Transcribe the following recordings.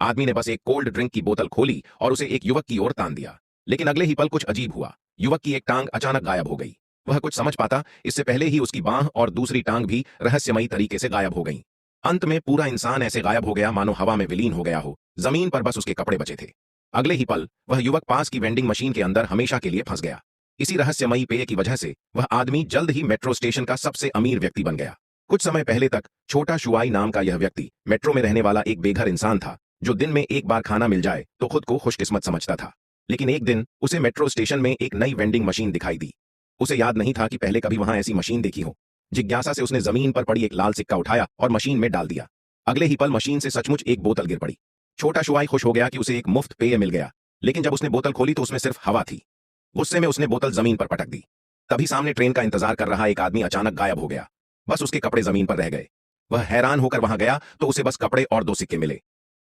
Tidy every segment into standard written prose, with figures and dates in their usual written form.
आदमी ने बस एक कोल्ड ड्रिंक की बोतल खोली और उसे एक युवक की ओर तान दिया। लेकिन अगले ही पल कुछ अजीब हुआ। युवक की एक टांग अचानक गायब हो गई। वह कुछ समझ पाता इससे पहले ही उसकी बांह और दूसरी टांग भी रहस्यमयी तरीके से गायब हो गई। अंत में पूरा इंसान ऐसे गायब हो गया मानो हवा में विलीन हो गया हो। जमीन पर बस उसके कपड़े बचे थे। अगले ही पल वह युवक पास की वेंडिंग मशीन के अंदर हमेशा के लिए फंस गया। इसी रहस्यमयी पेय की वजह से वह आदमी जल्द ही मेट्रो स्टेशन का सबसे अमीर व्यक्ति बन गया। कुछ समय पहले तक छोटा शुआई नाम का यह व्यक्ति मेट्रो में रहने वाला एक बेघर इंसान था, जो दिन में एक बार खाना मिल जाए तो खुद को खुशकिस्मत समझता था। लेकिन एक दिन उसे मेट्रो स्टेशन में एक नई वेंडिंग मशीन दिखाई दी। उसे याद नहीं था कि पहले कभी वहां ऐसी मशीन देखी हो। जिज्ञासा से उसने जमीन पर पड़ी एक लाल सिक्का उठाया और मशीन में डाल दिया। अगले ही पल मशीन से सचमुच एक बोतल गिर पड़ी। छोटा शुआई खुश हो गया कि उसे एक मुफ्त पेय मिल गया। लेकिन जब उसने बोतल खोली तो उसमें सिर्फ हवा थी। गुस्से में उसने बोतल जमीन पर पटक दी। तभी सामने ट्रेन का इंतजार कर रहा एक आदमी अचानक गायब हो गया। बस उसके कपड़े जमीन पर रह गए। वह हैरान होकर वहां गया तो उसे बस कपड़े और 2 सिक्के मिले।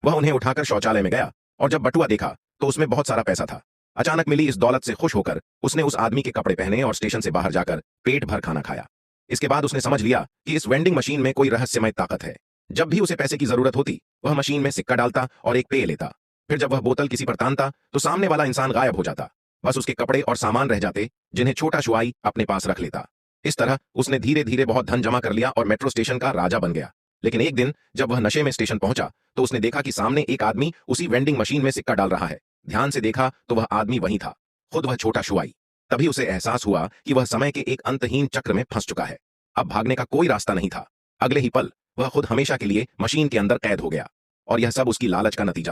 वह उन्हें उठाकर शौचालय में गया और जब बटुआ देखा तो उसमें बहुत सारा पैसा था। अचानक मिली इस दौलत से खुश होकर उसने उस आदमी के कपड़े पहने और स्टेशन से बाहर जाकर पेट भर खाना खाया। इसके बाद उसने समझ लिया कि इस वेंडिंग मशीन में कोई रहस्यमय ताकत है। जब भी उसे पैसे की जरूरत होती वह मशीन में सिक्का डालता और एक पेय लेता। फिर जब वह बोतल किसी पर तानता तो सामने वाला इंसान गायब हो जाता। बस उसके कपड़े और सामान रह जाते, जिन्हें छोटा शुआई अपने पास रख लेता। इस तरह उसने धीरे धीरे बहुत धन जमा कर लिया और मेट्रो स्टेशन का राजा बन गया। लेकिन एक दिन जब वह नशे में स्टेशन पहुंचा तो उसने देखा कि सामने एक आदमी उसी वेंडिंग मशीन में सिक्का डाल रहा है। ध्यान से देखा तो वह आदमी वही था, खुद वह छोटा शुआई। तभी उसे एहसास हुआ कि वह समय के एक अंतहीन चक्र में फंस चुका है। अब भागने का कोई रास्ता नहीं था। अगले ही पल वह खुद हमेशा के लिए मशीन के अंदर कैद हो गया। और यह सब उसकी लालच का नतीजा